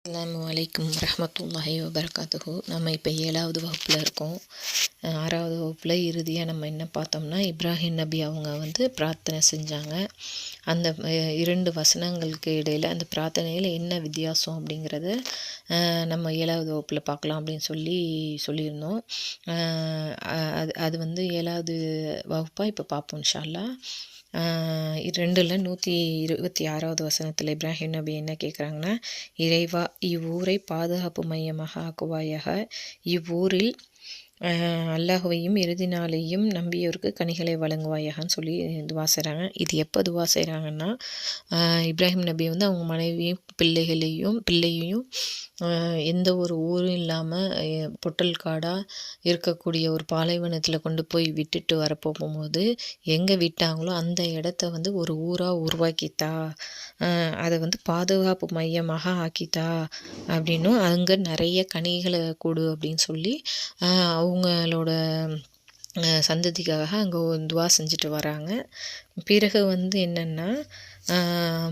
அஸ்ஸலாமு அலைக்கும் வரஹ்மத்துல்லாஹி வபரகாத்துஹு. நம்ம இப்போ 7வது வகுப்பில் இருக்கோம். 6வது வகுப்பில் இறுதியாக நம்ம என்ன பார்த்தோம்னா, இப்ராஹிம் நபி அவங்க பிரார்த்தனை செஞ்சாங்க. அந்த 2 வசனங்களுக்கு இடையில் அந்த பிரார்த்தனையில் என்ன வித்தியாசம் அப்படிங்கிறத நம்ம 7வது வகுப்பில் பார்க்கலாம் அப்படின்னு சொல்லியிருந்தோம். அது 7வது வகுப்பாக இப்போ பார்ப்போம் இன்ஷா அல்லாஹ். 2ல் 126வது வசனத்தில் இப்ராஹிம் நபி என்ன கேட்குறாங்கன்னா, இறைவா, இவ்வூரை பாதுகாப்பு மையமாக ஆக்குவாயாக. இவ்வூரில் அல்லாஹுவையும் இறுதி நாளையும் நம்பியோருக்கு கனிகளை வழங்குவாயாகன்னு சொல்லி துவா செய்கிறாங்க. இது எப்போ துவா செய்கிறாங்கன்னா, இப்ராஹிம் நபி அவங்க மனைவியும் பிள்ளையையும் எந்த ஒரு ஊரும் இல்லாமல் பொட்டல் காடாக இருக்கக்கூடிய ஒரு பாலைவனத்தில் கொண்டு போய் விட்டுட்டு வரப்போகும்போது எங்கே விட்டாங்களோ அந்த இடத்த ஒரு ஊராக உருவாக்கித்தா, அதை பாதுகாப்பு மையமாக ஆக்கித்தா அப்படின்னும், அங்கே நிறைய கனிகளை கொடு அப்படின்னு சொல்லி அவங்களோட சந்ததிக்காக அங்கே துவா செஞ்சுட்டு வராங்க. பிறகு என்னென்னா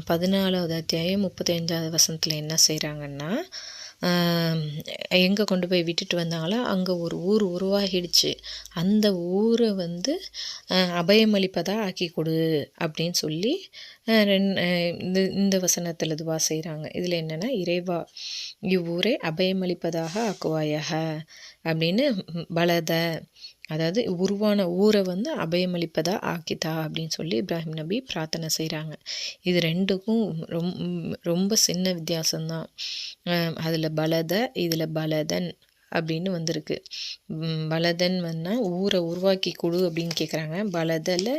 14வது அத்தியாயம் 35வது வசனத்தில் என்ன செய்கிறாங்கன்னா, எங்கே கொண்டு போய் விட்டுட்டு வந்தாங்களோ அங்கே ஒரு ஊர் உருவாகிடுச்சு. அந்த ஊரை அபயமளிப்பதாக ஆக்கி கொடு அப்படின்னு சொல்லி இந்த வசனத்தில் துவா செய்கிறாங்க. இதில் என்னென்னா, இறைவா, இவ்வூரை அபயமளிப்பதாக ஆக்குவாயாக அப்படின்னு பலத, அதாவது உருவான ஊரை அபயமளிப்பதாக ஆக்கித்தா அப்படின்னு சொல்லி இப்ராஹிம் நபி பிரார்த்தனை செய்கிறாங்க. இது ரெண்டுக்கும் ரொம்ப சின்ன வித்தியாசம்தான். அதில் பலத, இதில் பலதன் அப்படின்னு வந்திருக்கு. பலதன் ஊரை உருவாக்கி கொடு அப்படின்னு கேட்குறாங்க. பலதில்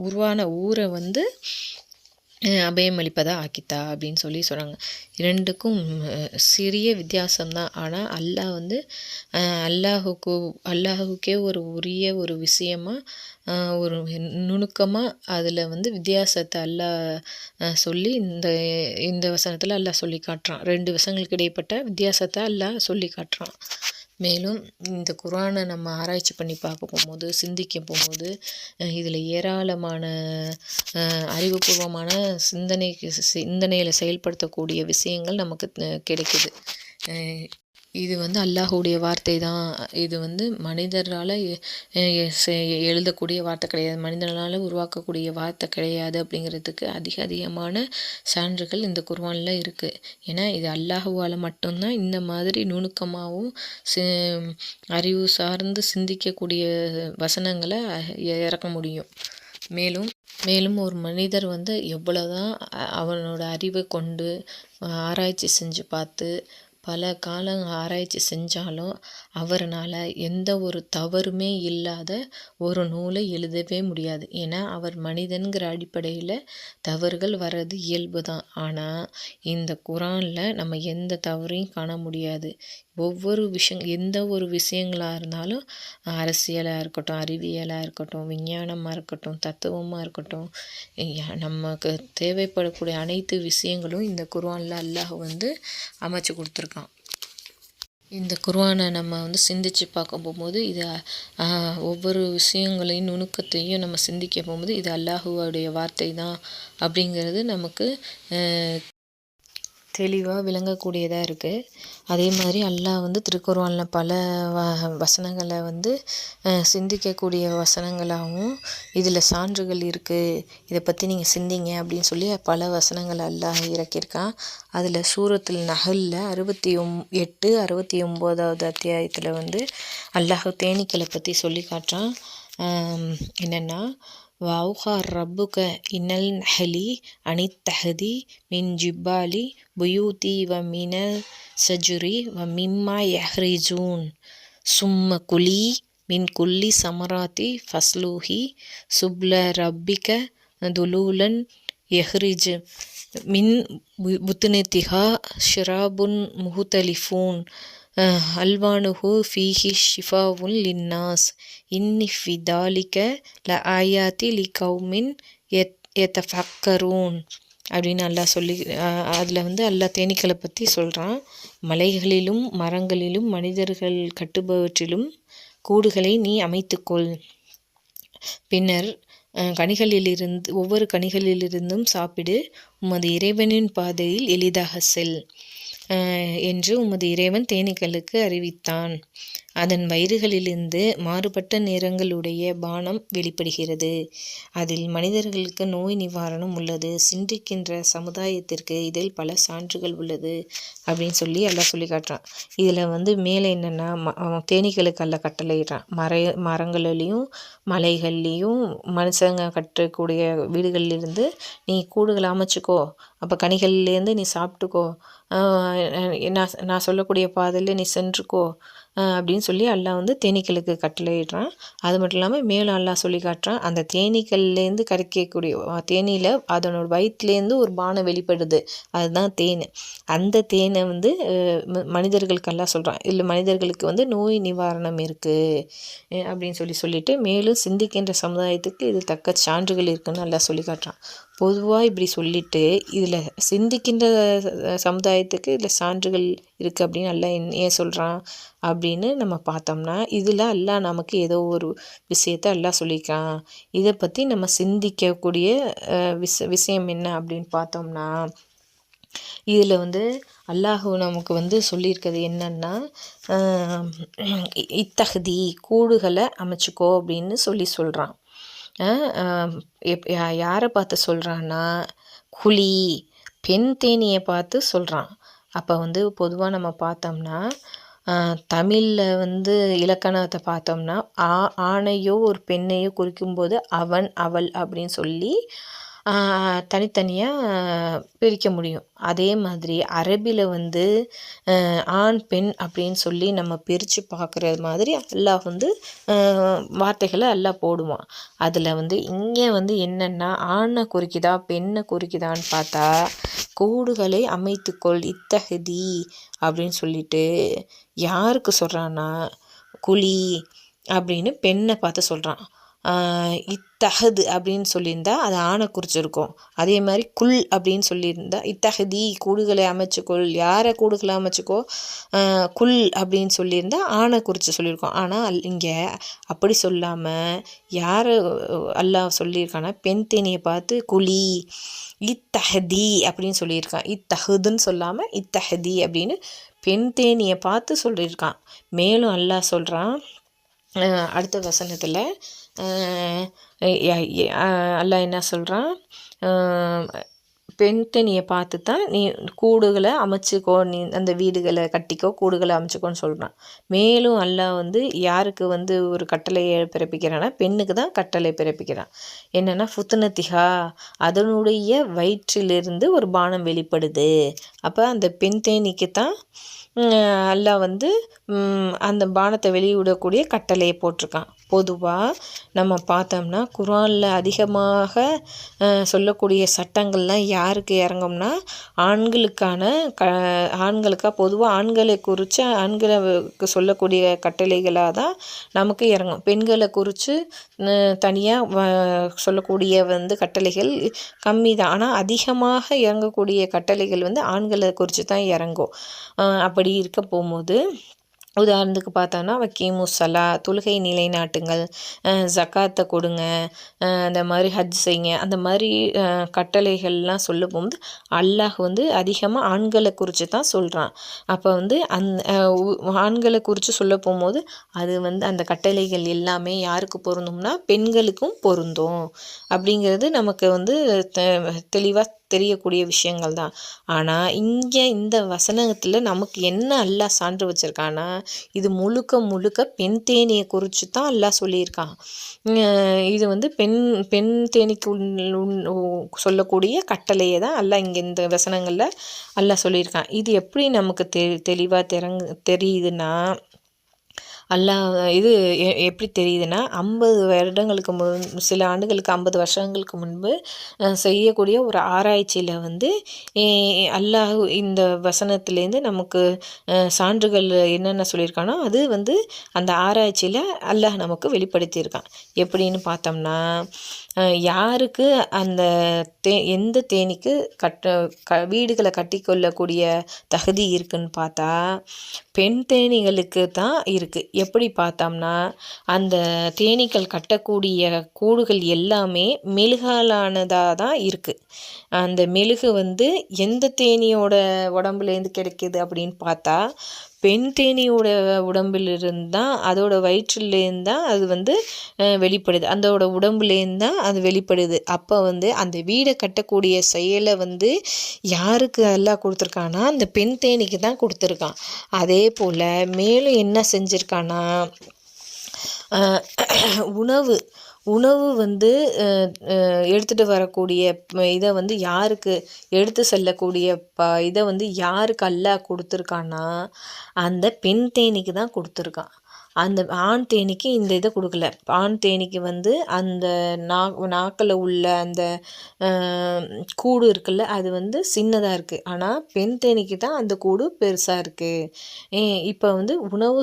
உருவான ஊரை அபயமளிப்பதாக ஆக்கித்தா அப்படின்னு சொல்லி சொல்கிறாங்க. இரண்டுக்கும் சிறிய வித்தியாசம்தான். ஆனால் அல்லாஹுக்கே ஒரு உரிய ஒரு விஷயமாக ஒரு நுணுக்கமாக அதில் வித்தியாசத்தை அல்லாஹ் சொல்லி இந்த வசனத்தில் அல்லாஹ் சொல்லி காட்டுறான். 2 வசனங்களுக்கு இடைப்பட்ட வித்தியாசத்தை அல்லாஹ் சொல்லி காட்டுறான். மேலும் இந்த குர்ஆனை நம்ம ஆராய்ச்சி பண்ணி பார்க்க போகும்போது, சிந்திக்க போகும்போது, இதில் ஏராளமான அறிவுபூர்வமான சிந்தனையில் செயல்படுத்தக்கூடிய விஷயங்கள் நமக்கு கிடைக்குது. இது அல்லாஹுடைய வார்த்தை தான். இது மனிதரால் எழுதக்கூடிய வார்த்தை கிடையாது, மனிதனால் உருவாக்கக்கூடிய வார்த்தை கிடையாது அப்படிங்கிறதுக்கு அதிகமான சான்றுகள் இந்த குர்ஆனில் இருக்குது. ஏன்னா இது அல்லாஹுவால் மட்டும்தான் இந்த மாதிரி நுணுக்கமாகவும் அறிவு சார்ந்து சிந்திக்கக்கூடிய வசனங்களை இறக்க முடியும். மேலும் ஒரு மனிதர் எவ்வளோதான் அவனோட அறிவை கொண்டு ஆராய்ச்சி செஞ்சு பார்த்து பல காலம் ஆராய்ச்சி செஞ்சாலும் அவர்னால் எந்த ஒரு தவறுமே இல்லாத ஒரு நூலை எழுதவே முடியாது. ஏன்னா அவர் மனிதன்கிற அடிப்படையில் தவறுகள் வர்றது இயல்பு தான். ஆனால் இந்த குர்ஆனில் நம்ம எந்த தவறையும் காண முடியாது. எந்த ஒரு விஷயங்களாக இருந்தாலும், அரசியலாக இருக்கட்டும், அறிவியலாக இருக்கட்டும், விஞ்ஞானமாக இருக்கட்டும், தத்துவமாக இருக்கட்டும், நமக்கு தேவைப்படக்கூடிய அனைத்து விஷயங்களும் இந்த குர்ஆனில் அல்லாஹ் அமைச்சு கொடுத்துருக்கான். இந்த குர்ஆனை நம்ம சிந்திச்சு பார்க்க போகும்போது, இது ஒவ்வொரு விஷயங்களையும் நுணுக்கத்தையும் நம்ம சிந்திக்க போகும்போது, இது அல்லாஹுவோடைய வார்த்தை தான் அப்படிங்கிறது நமக்கு தெளிவாக விளங்கக்கூடியதாக இருக்குது. அதே மாதிரி அல்லாஹ் திருக்குர்ஆனில் பல வசனங்களை சிந்திக்கக்கூடிய வசனங்களாகவும், இதில் சான்றுகள் இருக்குது, இதை பற்றி நீங்கள் சிந்திங்க அப்படின்னு சொல்லி பல வசனங்கள் அல்லாஹ் இறக்கியிருக்கான். அதில் சூரத்துல் நஹ்லில் 68, 69வது அத்தியாயத்தில் அல்லாஹ் தேனீக்களை பற்றி சொல்லி காட்டுறான். என்னென்னா, வஅவ்ஹா ரப்புக இன்னல் நஹ்லி அனித்தஹதி மின் ஜிப்பாலி புயூதி வ மினல் ஷஜரி வ மிம்மா யஹ்ரிஜூன் சும்ம குலி மின் குல்லி சமராத்தி ஃபஸ்லூஹி சுப்ல ரப்பிக துலூலன் யஹ்ரிஜ் மின் புத்னிதிஹா ஷிராபுன் முஹ்தலிஃபூன் அல்வானுஹு ஃபீஹி ஷிஃபாவுன் லின்னாஸ் இன்னி ஃபி தாலிக ல ஆயாத்தி லி கௌமின் யதஃபக்கரூன் அப்படின்னு அல்லாஹ் சொல்லி, அதில் அல்லாஹ் தேனீக்களை பற்றி சொல்கிறான். மலைகளிலும் மரங்களிலும் மனிதர்கள் கட்டுபவற்றிலும் கூடுகளை நீ அமைத்துக்கொள். பின்னர் ஒவ்வொரு கனிகளிலிருந்தும் சாப்பிடு. உமது இறைவனின் பாதையில் எளிதாக செல். என்று உமது இறைவன் தேனீக்களுக்கு அறிவித்தான். அதன் வயிறுகளிலிருந்து மாறுபட்ட நிறங்களுடைய பானம் வெளிப்படுகிறது. அதில் மனிதர்களுக்கு நோய் நிவாரணம் உள்ளது. சிந்திக்கின்ற சமுதாயத்திற்கு இதில் பல சான்றுகள் உள்ளது அப்படின்னு சொல்லி எல்லாம் சொல்லி காட்டுறான். இதில் மேலே என்னென்னா தேனீக்களுக்கு எல்லாம் கட்டளையிடுறான். மரங்கள்லேயும் மலைகள்லேயும் மனுஷங்க கட்டக்கூடிய வீடுகள்லேருந்து நீ கூடுகளை அமைச்சிக்கோ, அப்போ கனிகள்லேருந்து நீ சாப்பிட்டுக்கோ, நான் சொல்லக்கூடிய பாதையில் நீ சென்றுக்கோ அப்படின்னு சொல்லி அல்லாஹ் தேனீக்களுக்கு கட்டளையிடுறான். அது மட்டும் இல்லாமல் மேலும் அல்லாஹ் சொல்லி காட்டுறான், அந்த தேனீக்கள்லேருந்து கிடைக்கக்கூடிய தேனியில் அதனோட வயிற்றுலேருந்து ஒரு பானம் வெளிப்படுது, அதுதான் தேன். அந்த தேனை மனிதர்களுக்கு எல்லாம் சொல்கிறான். இல்லை மனிதர்களுக்கு நோய் நிவாரணம் இருக்குது அப்படின்னு சொல்லிட்டு மேலும் சிந்திக்கின்ற சமுதாயத்துக்கு இது தக்க சான்றுகள் இருக்குதுன்னு எல்லாம் சொல்லி காட்டுறான். பொதுவாக இப்படி சொல்லிட்டு இதில் சிந்திக்கின்ற சமுதாயத்துக்கு இதில் சான்றுகள் இருக்குது அப்படின்னு எல்லாம் ஏன் சொல்கிறான் அப்படின்னு நம்ம பார்த்தோம்னா, இதில் அல்லாஹ் நமக்கு ஏதோ ஒரு விஷயத்தை அல்லாஹ் சொல்லியிருக்கான். இதை பற்றி நம்ம சிந்திக்கக்கூடிய விஷயம் என்ன அப்படின்னு பார்த்தோம்னா, இதில் அல்லாஹ் நமக்கு சொல்லியிருக்கிறது என்னன்னா, இத்தகுதி கூடுகளை அமைச்சிக்கோ அப்படின்னு சொல்கிறான். யாரை பார்த்து சொல்கிறான்னா, குழி பெண் தேனியை பார்த்து சொல்கிறான். அப்போ பொதுவாக நம்ம பார்த்தோம்னா, தமிழில் இலக்கணத்தை பார்த்தோம்னா ஆணையோ ஒரு பெண்ணையோ குறிக்கும்போது அவன் அவள் அப்படின்னு சொல்லி தனித்தனியாக பிரிக்க முடியும். அதே மாதிரி அரபியில் ஆண் பெண் அப்படின்னு சொல்லி நம்ம பிரித்து பார்க்குற மாதிரி அல்லாஹ் வார்த்தைகளை அல்லாஹ் போடுவான். அதில் இங்கே என்னென்னா ஆணை குறிக்குதா பெண்ணை குறிக்குதான்னு பார்த்தா, கூடுகளை அமைத்துக்கொள் இத்தகுதி அப்படின்னு சொல்லிட்டு யாருக்கு சொல்கிறான்னா, குழி அப்படின்னு பெண்ணை பார்த்து சொல்கிறான். இத்தகது அப்படின்னு சொல்லியிருந்தா அது ஆணை குறிச்சிருக்கும். அதே மாதிரி குல் அப்படின்னு சொல்லியிருந்தா இத்தகதி கூடுகளை அமைச்சுக்கொள், யாரை கூடுகளை அமைச்சுக்கோ, குல் அப்படின்னு சொல்லியிருந்தா ஆணை குறித்து சொல்லியிருக்கோம். ஆனால் இங்கே அப்படி சொல்லாமல் யாரை அல்லாஹ் சொல்லியிருக்கான்னா, பெண் தேனியை பார்த்து குழி இத்தகதி அப்படின்னு சொல்லியிருக்கான். இத்தகுதுன்னு சொல்லாமல் இத்தகதி அப்படின்னு பெண் தேனியை பார்த்து சொல்லியிருக்கான். மேலும் அல்லாஹ் சொல்கிறான் அடுத்த வசனத்தில், அல்லாஹ் என்ன சொல்கிறான், பெண் தேனியை பார்த்து தான் நீ கூடுகளை அமைச்சிக்கோ, நீ அந்த வீடுகளை கட்டிக்கோ, கூடுகளை அமைச்சிக்கோன்னு சொல்கிறான். மேலும் அல்லாஹ் யாருக்கு ஒரு கட்டளையை பிறப்பிக்கிறான்னா, பெண்ணுக்கு தான் கட்டளை பிறப்பிக்கிறான். என்னென்னா ஃபுத்னத்திஹா, அதனுடைய வயிற்றிலிருந்து ஒரு பானம் வெளிப்படுது. அப்போ அந்த பெண் தேனிக்கு தான் அல்லாஹ் அந்த பானத்தை வெளியிடக்கூடிய கட்டளையை போட்டிருக்கான். பொதுவாக நம்ம பார்த்தோம்னா குர்ஆனில் அதிகமாக சொல்லக்கூடிய சட்டங்கள்லாம் யாருக்கு இறங்கும்னா, ஆண்களுக்காக பொதுவாக ஆண்களை குறித்து ஆண்களுக்கு சொல்லக்கூடிய கட்டளைகளாக தான் நமக்கு இறங்கும். பெண்களை குறித்து தனியாக சொல்லக்கூடிய கட்டளைகள் கம்மி தான். ஆனால் அதிகமாக இறங்கக்கூடிய கட்டளைகள் ஆண்களை குறித்து தான் இறங்கும். அப்படி இருக்க போகும்போது உதாரணத்துக்கு பார்த்தோன்னா, வக்கீமுஸ்ஸலா தொழுகை நிலைநாட்டுங்கள், ஜக்காத்தை கொடுங்க, அந்த மாதிரி ஹஜ் செய்யுங்க, அந்த மாதிரி கட்டளைகள்லாம் சொல்லும் போது அல்லாஹ் அதிகமாக ஆண்களை குறித்து தான் சொல்கிறான். அப்போ ஆண்களை குறித்து சொல்ல போகும்போது அது அந்த கட்டளைகள் எல்லாமே யாருக்கு பொருந்தும்னா பெண்களுக்கும் பொருந்தும் அப்படிங்கிறது நமக்கு தெளிவாக தெரியக்கூடிய விஷயங்கள் தான். ஆனால் இங்கே இந்த வசனத்தில் நமக்கு என்ன அல்லாஹ் சான்று வச்சுருக்கான்னா, இது முழுக்க பெண் தேனியை குறித்து தான் அல்லாஹ் சொல்லியிருக்கான். இது பெண் தேனிக்கு சொல்லக்கூடிய கட்டளையை தான் அல்லாஹ் இங்கே இந்த வசனங்களில் அல்லாஹ் சொல்லியிருக்கான். இது எப்படி நமக்கு தெளிவாக தெரியுதுன்னா, அல்லாஹ் இது எப்படி தெரியுதுன்னா, 50 வருடங்களுக்கு சில ஆண்டுகளுக்கு 50 வருஷங்களுக்கு முன்பு செய்யக்கூடிய ஒரு ஆராய்ச்சியில் அல்லாஹ் இந்த வசனத்துலேருந்து நமக்கு சான்றுகள் என்னென்ன சொல்லியிருக்கானோ அது அந்த ஆராய்ச்சியில் அல்லாஹ் நமக்கு வெளிப்படுத்தியிருக்கான். எப்படின்னு பார்த்தோம்னா, யாருக்கு அந்த எந்த தேனீக்கு வீடுகளை கட்டி கொள்ளக்கூடிய தகுதி இருக்குன்னு பார்த்தா பெண் தேனீகளுக்கு தான் இருக்குது. எப்படி பார்த்தோம்னா அந்த தேனீக்கள் கட்டக்கூடிய கூடுகள் எல்லாமே மெழுகாலானதாக தான் இருக்குது. அந்த மெழுகு எந்த தேனியோட உடம்புலேருந்து கிடைக்கிது அப்படின்னு பார்த்தா பெண் தேனியோட உடம்பிலிருந்து தான், அதோட வயிற்றுலேருந்து தான் அது வெளிப்படுது. அதோட உடம்புலேருந்து தான் அது வெளிப்படுது. அப்போ அந்த வீடை கட்டக்கூடிய செயலை யாருக்கு எல்லாம் கொடுத்துருக்கான்னா அந்த பெண் தேனிக்கு தான் கொடுத்துருக்கான். அதே போல் மேலும் என்ன செஞ்சுருக்கான்னா உணவு எடுத்துகிட்டு வரக்கூடிய இதை யாருக்கு எடுத்து செல்லக்கூடிய இதை யாருக்கு அல்லாஹ் கொடுத்துருக்கான்னா அந்த பெண் தேனிக்கு தான் கொடுத்துருக்கான். அந்த ஆண் தேனிக்கு இந்த இதை கொடுக்கல. ஆண் தேனிக்கு அந்த நாக்கில் உள்ள அந்த கூடு இருக்குல்ல அது சின்னதாக இருக்குது. ஆனால் பெண் தேனிக்கு தான் அந்த கூடு பெருசாக இருக்குது. இப்போ உணவு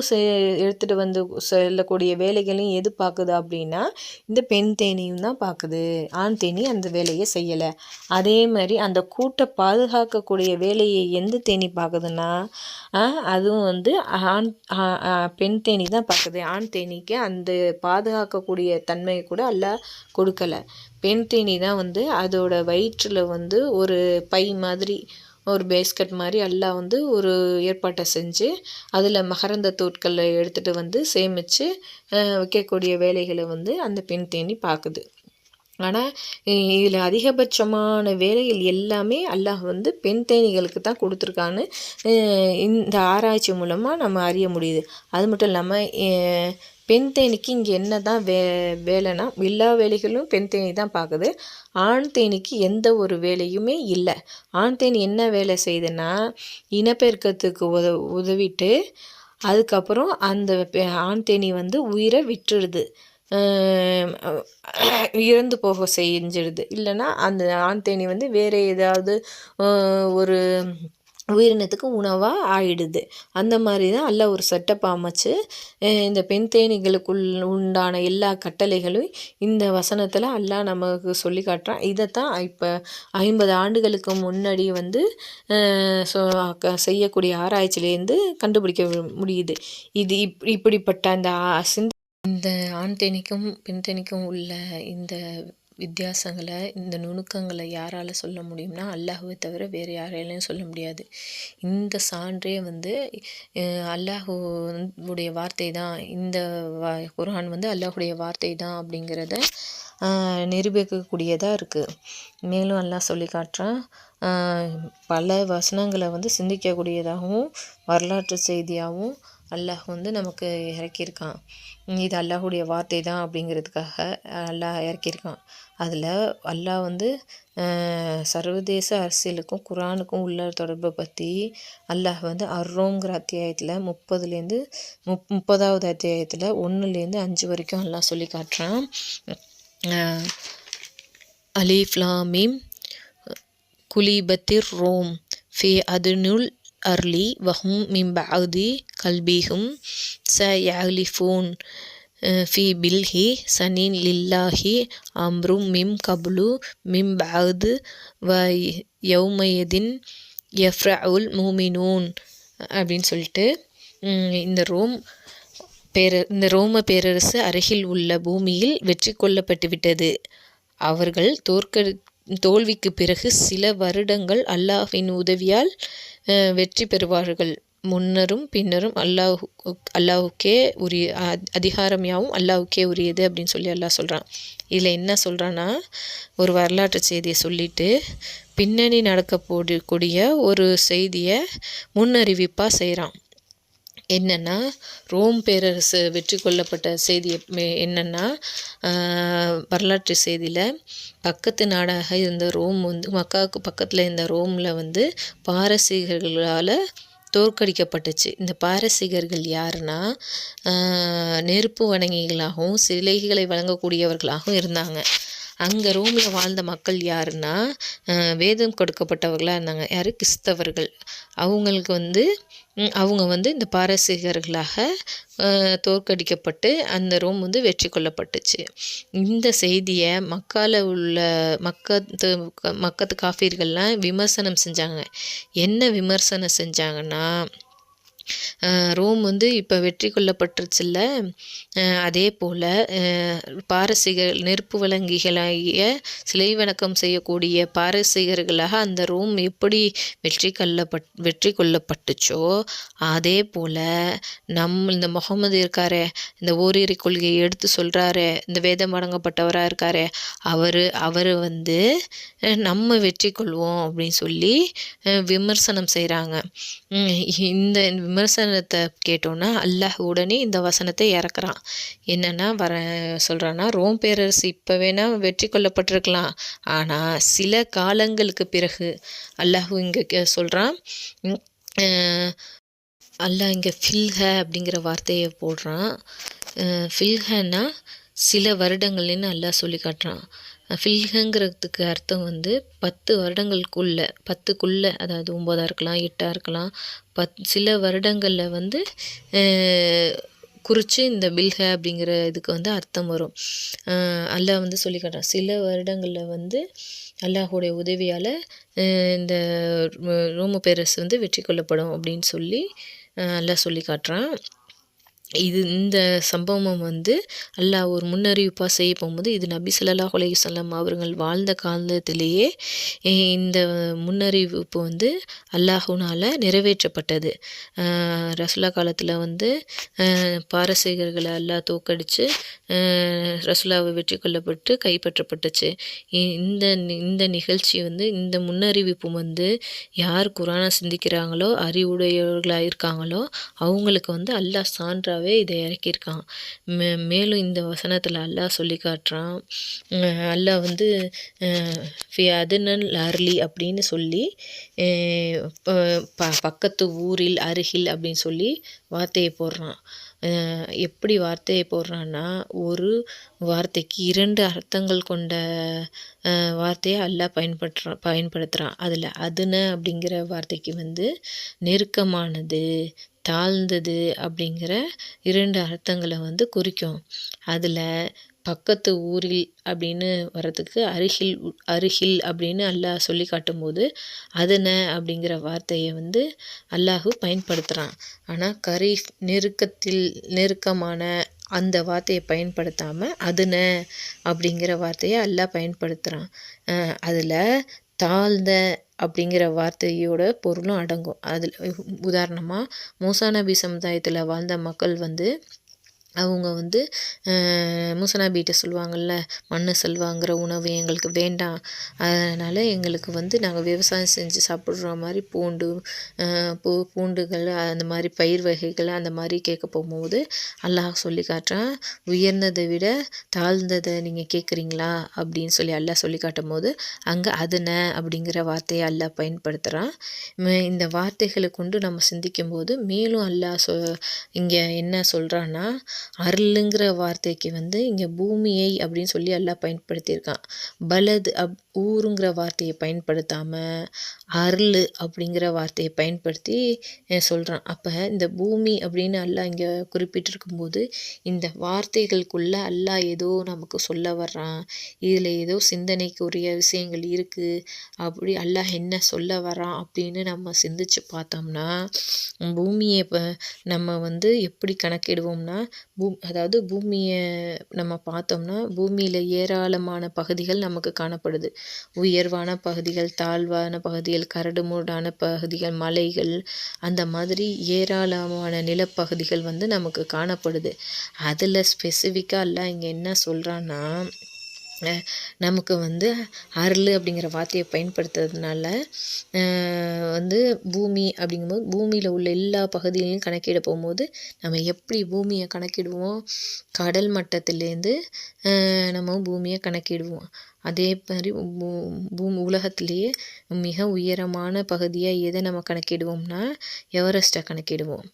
எடுத்துகிட்டு செல்லக்கூடிய வேலைகளையும் எது பார்க்குது அப்படின்னா இந்த பெண் தேனியும் தான் பார்க்குது. ஆண் தேனி அந்த வேலையை செய்யலை. அதே மாதிரி அந்த கூட்டை பாதுகாக்கக்கூடிய வேலையை எந்த தேனி பார்க்குதுன்னா அதுவும் பெண் தேனி தான் பார்க்குது. ஆண் தேனிக்கு அந்த பாதுகாக்கக்கூடிய தன்மையை கூட அல்லாஹ் கொடுக்கலை. பெண் தேனி தான் அதோட வயிற்றில் ஒரு பை மாதிரி ஒரு பேஸ்கட் மாதிரி அல்லாஹ் ஒரு ஏற்பாட்டை செஞ்சு அதில் மகரந்த தூட்களை எடுத்துகிட்டு சேமித்து வைக்கக்கூடிய வேலைகளை அந்த பெண் தேனி பார்க்குது. ஆனால் இதில் அதிகபட்சமான வேலைகள் எல்லாமே அல்லாஹ் பெண் தேனிகளுக்கு தான் கொடுத்துருக்கான்னு இந்த ஆராய்ச்சி மூலமாக நம்ம அறிய முடியுது. அது மட்டும் இல்லாமல் பெண் தேனிக்கு இங்கே என்ன தான் வேலைன்னா எல்லா வேலைகளும் பெண் தேனி தான் பார்க்குது. ஆண் தேனிக்கு எந்த ஒரு வேலையுமே இல்லை. ஆண் தேனி என்ன வேலை செய்யுதுன்னா இனப்பெருக்கத்துக்கு உதவிட்டு அதுக்கப்புறம் அந்த ஆண் தேனி உயிரை விட்டுடுது, இறந்து போக செஞ்சிடுது. இல்லைன்னா அந்த ஆண் தேனி வேறு ஏதாவது ஒரு உயிரினத்துக்கு உணவாக ஆயிடுது. அந்த மாதிரி தான் அல்லாஹ் ஒரு செட்டப் அமைச்சு இந்த பெண் தேனிகளுக்குள் உண்டான எல்லா கட்டளைகளும் இந்த வசனத்தில் அல்லாஹ் நமக்கு சொல்லி காட்டுறான். இதைத்தான் இப்போ 50 ஆண்டுகளுக்கு முன்னாடி செய்யக்கூடிய ஆராய்ச்சியிலேருந்து கண்டுபிடிக்க முடியுது. இது இப்படிப்பட்ட இந்த ஆண் தேனிக்கும் பெண் தேனிக்கும் உள்ள இந்த வித்தியாசங்களை, இந்த நுணுக்கங்களை யாரால் சொல்ல முடியும்னா அல்லாஹுவை தவிர வேறு யாராலையும் சொல்ல முடியாது. இந்த சான்றே அல்லாஹுடைய வார்த்தை தான். இந்த குர்ஆன் அல்லாஹுடைய வார்த்தை தான் அப்படிங்கிறத நிரூபிக்கக்கூடியதாக இருக்குது. மேலும் அல்லாஹ் சொல்லி காட்டுறான், பல வசனங்களை சிந்திக்கக்கூடியதாகவும் வரலாற்று செய்தியாகவும் அல்லாஹ் நமக்கு இறக்கியிருக்கான். இது அல்லாஹுடைய வார்த்தை தான் அப்படிங்கிறதுக்காக அல்லாஹ் இறக்கியிருக்கான். அதில் அல்லாஹ் சர்வதேச அரசியலுக்கும் குர்ஆனுக்கும் உள்ள தொடர்பை பற்றி அல்லாஹ் அர்ரோங்கிற அத்தியாயத்தில் 30வது அத்தியாயத்தில் 1லேருந்து 5 வரைக்கும் அல்லாஹ் சொல்லி காட்டுறான். அலிஃப் லாம் மீம் குலிபத்திர் ரோம் ஃபி அதுனுல் அர்லி வஹும் மின் பஅதி கல்பிஹும் சயஅலிஃபூன் ஃபி பில்ஹி சனீன் லில்லாஹி அம்ரும் மிம் கப்லு மிம் பஅது வ யௌமயதின் யஃப்ரஉல் மூமினூன் அப்படின்னு சொல்லிட்டு இந்த ரோம பேரரசு அருகில் உள்ள பூமியில் வெற்றி கொள்ளப்பட்டு விட்டது. அவர்கள் தோல்விக்கு பிறகு சில வருடங்கள் அல்லாஹ்வின் உதவியால் வெற்றி பெறுவார்கள். முன்னரும் பின்னரும் அல்லாஹுக்கே உரிய அதிகாரம் யாவும் அல்லாஹுக்கே உரியது அப்படின்னு சொல்லி அல்லாஹ் சொல்கிறான். இதில் என்ன சொல்கிறான்னா ஒரு வரலாற்று செய்தியை சொல்லிட்டு பின்னணி நடக்கக்கூடிய ஒரு செய்தியை முன்னறிவிப்பாக செய்கிறான். என்னென்னா ரோம் பேரரசு வெற்றி கொள்ளப்பட்ட செய்தி என்னென்னா வரலாற்று செய்தியில் பக்கத்து நாடாக இருந்த ரோம் மக்காவுக்கு பக்கத்தில் இருந்த ரோமில் பாரசீகர்களால் தோற்கடிக்கப்பட்டுச்சு. இந்த பாரசீகர்கள் யாருன்னா நெருப்பு வணங்கிகளாகவும் சிலைகளை வழங்கக்கூடியவர்களாகவும் இருந்தாங்க. அங்கே ரோமில் வாழ்ந்த மக்கள் யாருன்னா வேதம் கொடுக்கப்பட்டவர்களாக இருந்தாங்க. யார்? கிறிஸ்தவர்கள். அவங்களுக்கு அவங்க வந்து இந்த பாரசீகர்களாக தோற்கடிக்கப்பட்டு அந்த ரோம் வந்து வெற்றி கொள்ளப்பட்டுச்சு. இந்த செய்தியை மக்கத்து காஃபிர்கள்லாம் விமர்சனம் செஞ்சாங்க. என்ன விமர்சனம் செஞ்சாங்கன்னா, ரோம் வந்து இப்போ வெற்றி கொள்ளப்பட்டுருச்சுல்ல, அதே போல் பாரசீகர் நெருப்பு வழங்கிகளாகிய சிலை வணக்கம் செய்யக்கூடிய பாரசீகர்களாக அந்த ரோம் எப்படி வெற்றி கொள்ளப்பட்டுச்சோ அதே போல் இந்த முகமது இருக்காரே, இந்த ஓரிரை கொள்கையை எடுத்து சொல்கிறாரு, இந்த வேதம் வழங்கப்பட்டவராக இருக்காரே, அவர் வந்து நம்ம வெற்றி கொள்வோம் அப்படின்னு சொல்லி விமர்சனம் செய்கிறாங்க. இந்த விமர்சனத்தை கேட்டோன்னா அல்லாஹ் உடனே இந்த வசனத்தை இறக்குறான். என்னென்னா சொல்கிறான்னா, ரோம் பேரரசு இப்போ வேணால் வெற்றி கொள்ளப்பட்டிருக்கலாம், ஆனால் சில காலங்களுக்கு பிறகு அல்லாஹ் இங்கே சொல்கிறான். அல்லாஹ் இங்கே ஃபில்ஹ அப்படிங்கிற வார்த்தையை போடுறான். ஃபில்ஹன்னா சில வருடங்கள்னு அல்லாஹ் சொல்லி காட்டுறான். ஃபில்ஹங்கிறதுக்கு அர்த்தம் வந்து 10 வருடங்களுக்குள்ளே, அதாவது 9 இருக்கலாம், 8 இருக்கலாம், சில வருடங்களில் வந்து குறித்து இந்த பில்ஹ அப்படிங்கிற இதுக்கு வந்து அர்த்தம் வரும். அல்லாஹ் வந்து சொல்லி காட்டுறான், சில வருடங்களில் வந்து அல்லாஹுடைய உதவியால் இந்த ரோம பேரரசு வந்து வெற்றி கொள்ளப்படும் அப்படின்னு சொல்லி அல்லாஹ் சொல்லி காட்டுறான். இந்த சம்பவம் வந்து அல்லாஹ் ஒரு முன்னறிவிப்பாக செய்ய போகும்போது இது நபி ஸல்லல்லாஹு அலைஹி வஸல்லம் அவர்கள் வாழ்ந்த காலத்திலேயே இந்த முன்னறிவிப்பு வந்து அல்லாஹுனால் நிறைவேற்றப்பட்டது. ரசூலா காலத்தில் வந்து பாரசீகர்களை அல்லாஹ் தோற்கடித்து ரசூலாவை வெற்றி கொள்ளப்பட்டு கைப்பற்றப்பட்டுச்சு. இந்த நிகழ்ச்சி வந்து இந்த முன்னறிவிப்பு வந்து யார் குரானை சிந்திக்கிறாங்களோ, அறிவுடையவர்களாக இருக்காங்களோ அவங்களுக்கு வந்து அல்லாஹ் சான்றாக இதை இறக்கியிருக்கான். மேலும் இந்த வசனத்தில் அல்லாஹ் சொல்லி காட்டுறான். அல்லாஹ் வந்து அதுனல் அர்லி அப்படின்னு சொல்லி பக்கத்து ஊரில், அருகில் அப்படின்னு சொல்லி வார்த்தையை போடுறான். எப்படி வார்த்தையை போடுறான்னா, ஒரு வார்த்தைக்கு 2 அர்த்தங்கள் கொண்ட வார்த்தையை அல்லாஹ் பயன்படுத்துகிறான். அதில் அதுன அப்படிங்கிற வார்த்தைக்கு வந்து நெருக்கமானது, தாழ்ந்தது அப்படிங்கிற 2 அர்த்தங்களை வந்து குறிக்கும். அதில் பக்கத்து ஊரில் அப்படின்னு வர்றதுக்கு அருகில் அப்படின்னு அல்லாஹ் சொல்லி காட்டும்போது அதுன அப்படிங்கிற வார்த்தையை வந்து அல்லாஹு பயன்படுத்துகிறான். ஆனால் நெருக்கமான அந்த வார்த்தையை பயன்படுத்தாமல் அதுன அப்படிங்கிற வார்த்தையை அல்லாஹ் பயன்படுத்துகிறான். அதில் தாழ்ந்த அப்படிங்கிற வார்த்தையோட பொருளும் அடங்கும். அதில் உதாரணமாக மூசா நபி சமுதாயத்தில் வாழ்ந்த மக்கள் வந்து அவங்க வந்து மூசா நபிகிட்ட சொல்லுவாங்கள்ல, மண்ணு செல்வாங்கிற உணவு எங்களுக்கு வேண்டாம், அதனால் எங்களுக்கு வந்து நாங்கள் விவசாயம் செஞ்சு சாப்பிட்ற மாதிரி பூண்டுகள் அந்த மாதிரி பயிர் வகைகள் அந்த மாதிரி கேட்க போகும்போது அல்லாஹ் சொல்லி காட்டுறான், உயர்ந்ததை விட தாழ்ந்ததை நீங்கள் கேட்குறீங்களா அப்படின்னு சொல்லி அல்லாஹ் சொல்லி காட்டும் போது அங்கே அதுன அப்படிங்கிற வார்த்தையை அல்லாஹ் பயன்படுத்துகிறான். இந்த வார்த்தைகளை கொண்டு நம்ம சிந்திக்கும் போது மேலும் அல்லாஹ் இங்கே என்ன சொல்கிறான்னா, அருளுங்கிற வார்த்தைக்கு வந்து இங்கே பூமியை அப்படின்னு சொல்லி எல்லாம் பயன்படுத்தியிருக்கான். பலது ஊருங்கிற வார்த்தையை பயன்படுத்தாமல் அருள் அப்படிங்கிற வார்த்தையை பயன்படுத்தி சொல்கிறான். அப்போ இந்த பூமி அப்படின்னு அல்லாஹ் இங்கே குறிப்பிட்டிருக்கும்போது இந்த வார்த்தைகளுக்குள்ளே அல்லாஹ் ஏதோ நமக்கு சொல்ல வர்றான், இதில் ஏதோ சிந்தனைக்குரிய விஷயங்கள் இருக்குது, அப்படி அல்லாஹ் என்ன சொல்ல வர்றான் அப்படின்னு நம்ம சிந்திச்சு பார்த்தோம்னா, பூமியை இப்போ நம்ம வந்து எப்படி கணக்கிடுவோம்னா, அதாவது பூமியை நம்ம பார்த்தோம்னா பூமியில் ஏராளமான பகுதிகள் நமக்கு காணப்படுது. உயர்வான பகுதிகள், தாழ்வான பகுதிகள், கரடுமுரடான பகுதிகள், மலைகள், அந்த மாதிரி ஏராளமான நிலப்பகுதிகள் வந்து நமக்கு காணப்படுது. அதில் ஸ்பெசிஃபிக்காக எல்லாம் இங்கே என்ன சொல்கிறான்னா, நமக்கு வந்து அருள் அப்படிங்கிற வார்த்தையை பயன்படுத்துறதுனால வந்து பூமி அப்படிங்கும்போது பூமியில் உள்ள எல்லா பகுதிகளையும் கணக்கிட போகும்போது நம்ம எப்படி பூமியை கணக்கிடுவோம், கடல் மட்டத்திலேருந்து நம்ம பூமியை கணக்கிடுவோம். அதே மாதிரி உலகத்திலேயே மிக உயரமான பகுதியாக எதை நம்ம கணக்கிடுவோம்னா எவரெஸ்ட்டை கணக்கிடுவோம்.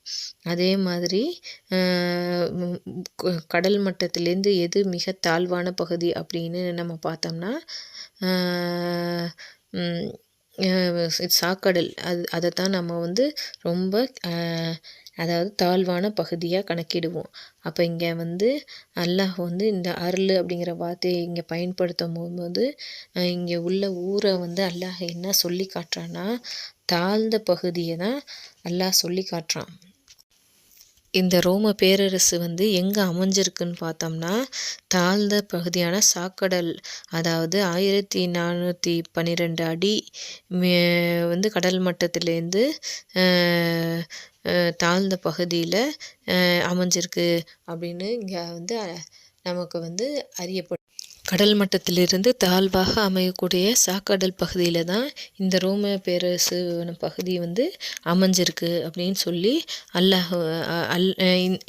அதே மாதிரி கடல் மட்டத்திலேருந்து எது மிக தாழ்வான பகுதி அப்படின்னு நம்ம பார்த்தோம்னா சாக்கடல் அதைத்தான் நம்ம வந்து ரொம்ப அதாவது தாழ்வான பகுதியாக கணக்கிடுவோம். அப்போ இங்கே வந்து அல்லாஹ் வந்து இந்த அருள் அப்படிங்கிற வார்த்தையை இங்கே பயன்படுத்தும் போது இங்கே உள்ள ஊரை வந்து அல்லாஹ் என்ன சொல்லி காட்டுறான்னா தாழ்ந்த பகுதியை தான் அல்லாஹ் சொல்லி காட்டுறான். இந்த ரோம பேரரசு வந்து எங்கே அமைஞ்சிருக்குன்னு பார்த்தோம்னா தாழ்ந்த பகுதியான சாக்கடல், அதாவது 1412 அடி வந்து கடல் மட்டத்திலேருந்து தாழ்ந்த பகுதியில் அமைஞ்சிருக்கு அப்படின்னு இங்கே வந்து நமக்கு வந்து அறியப்படும். கடல் மட்டத்திலிருந்து தாழ்வாக அமையக்கூடிய சாக்கடல் பகுதியில் தான் இந்த ரோம பேரரசு பகுதி வந்து அமைஞ்சிருக்கு அப்படின்னு சொல்லி அல்லாஹ்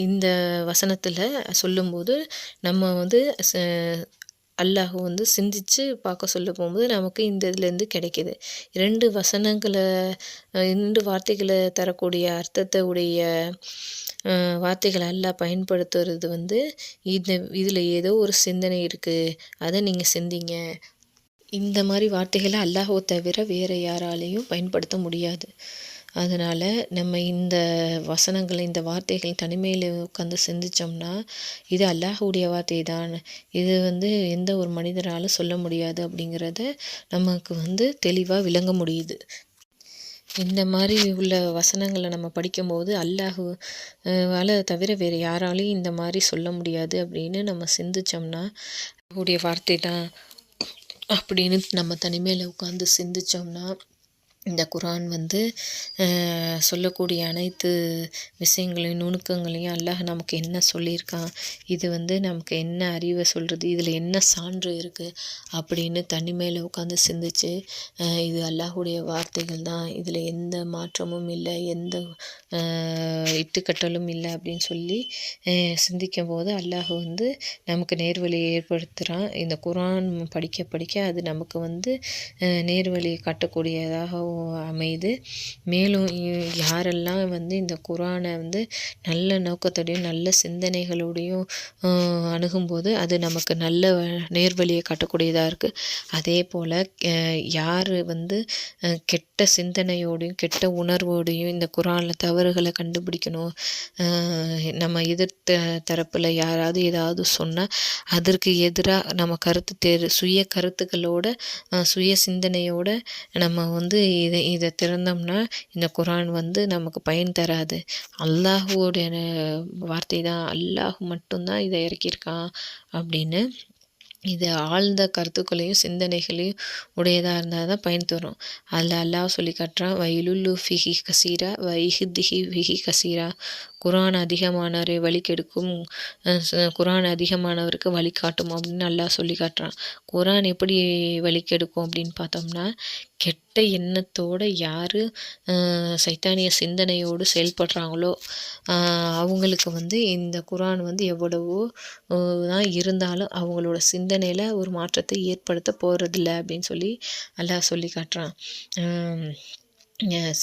இந்த வசனத்தில் சொல்லும்போது நம்ம வந்து அல்லாஹ் வந்து சிந்திச்சு பார்க்க சொல்ல போகும்போது நமக்கு இந்த இதுலேருந்து கிடைக்கிது. 2 வார்த்தைகளை தரக்கூடிய அர்த்தத்தை உடைய வார்த்தைகளை அல்லாஹ் பயன்படுத்துறது வந்து இதில் ஏதோ ஒரு சிந்தனை இருக்குது, அதை நீங்கள் சிந்திங்க. இந்த மாதிரி வார்த்தைகளை அல்லாஹ்வை தவிர வேறு யாராலையும் பயன்படுத்த முடியாது. அதனால் நம்ம இந்த வசனங்களை இந்த வார்த்தைகள் தனிமையில் உட்காந்து சிந்தித்தோம்னா இது அல்லாஹ்வுடைய வார்த்தை தான், இது வந்து எந்த ஒரு மனிதராலும் சொல்ல முடியாது அப்படிங்கிறத நமக்கு வந்து தெளிவாக விளங்க முடியுது. இந்த மாதிரி உள்ள வசனங்களை நம்ம படிக்கும்போது அல்லாஹ்வால தவிர வேறு யாராலையும் இந்த மாதிரி சொல்ல முடியாது அப்படின்னு நம்ம சிந்திச்சோம்னா அவருடைய வார்த்தை தான் அப்படின்னு நம்ம தனிமையில் உட்காந்து சிந்திச்சோம்னா இந்த குரான் வந்து சொல்லக்கூடிய அனைத்து விஷயங்களையும் நுணுக்கங்களையும் அல்லாஹ் நமக்கு என்ன சொல்லியிருக்கான், இது வந்து நமக்கு என்ன அறிவை சொல்கிறது, இதில் என்ன சான்று இருக்குது அப்படின்னு தனிமையில் உட்காந்து சிந்திச்சு இது அல்லாஹுடைய வார்த்தைகள் தான், இதில் எந்த மாற்றமும் இல்லை, எந்த இட்டுக்கட்டலும் இல்லை அப்படின்னு சொல்லி சிந்திக்கும் போது அல்லாஹ் வந்து நமக்கு நேர்வழியை ஏற்படுத்துகிறான். இந்த குரான் படிக்க படிக்க அது நமக்கு வந்து நேர்வழியை காட்டக்கூடியதாக அமையுது. மேலும் யாரெல்லாம் வந்து இந்த குரானை வந்து நல்ல நோக்கத்தோடையும் நல்ல சிந்தனைகளோடையும் அணுகும்போது அது நமக்கு நல்ல நேர்வழியை காட்டக்கூடியதாக இருக்குது. அதே போல் யார் வந்து கெட்ட சிந்தனையோடையும் கெட்ட உணர்வோடையும் இந்த குரானில் தவறுகளை கண்டுபிடிக்கணும், நம்ம எதிர்த்த தரப்பில் யாராவது ஏதாவது சொன்னால் அதற்கு எதிராக நம்ம சுய கருத்துக்களோட சுய சிந்தனையோட நம்ம வந்து இதை திறந்தோம்னா இந்த குரான் வந்து நமக்கு பயன் தராது. அல்லாஹுவோடைய வார்த்தை தான், அல்லாஹ் மட்டும்தான் இதை இறக்கியிருக்கான் அப்படின்னு இது ஆழ்ந்த கருத்துக்களையும் சிந்தனைகளையும் உடையதாக இருந்தால் தான் பயன் தரும். அதில் அல்லாஹ் சொல்லி காட்டுறான், வயலுல்லு ஃபிஹி கசீரா வைஹிதிஹி ஃபிஹி கசீரா, குரான் அதிகமானவரை வழி கெடுக்கும், குரான் அதிகமானவருக்கு வழி காட்டும் அப்படின்னு அல்லாஹ் சொல்லி காட்டுறான். குரான் எப்படி வழி கெடுக்கும் அப்படின்னு பார்த்தோம்னா கெட்ட எண்ணத்தோடு யார் சைத்தானிய சிந்தனையோடு செயல்படுறாங்களோ அவங்களுக்கு வந்து இந்த குரான் வந்து எவ்வளவோ தான் இருந்தாலும் அவங்களோட சிந்தனையில் ஒரு மாற்றத்தை ஏற்படுத்த போகிறதில்ல அப்படின்னு சொல்லி அல்லாஹ் சொல்லி காட்டுறான்.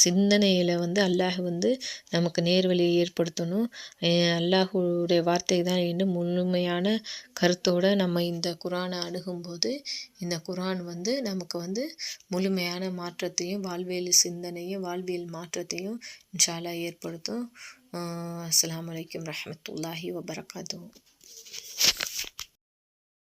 சிந்தனையில் வந்து அல்லாஹ் வந்து நமக்கு நேர்வழியை ஏற்படுத்தணும். அல்லாஹுடைய வார்த்தை தான் இன்னும் முழுமையான கருத்தோடு நம்ம இந்த குரானை அணுகும்போது இந்த குரான் வந்து நமக்கு வந்து முழுமையான மாற்றத்தையும் வாழ்வியல் சிந்தனையும் வாழ்வியல் மாற்றத்தையும் இன்ஷா அல்லாஹ் ஏற்படுத்தும். அஸ்ஸலாமு அலைக்கும் ரஹ்மத்துல்லாஹி வபரகாத்துஹு.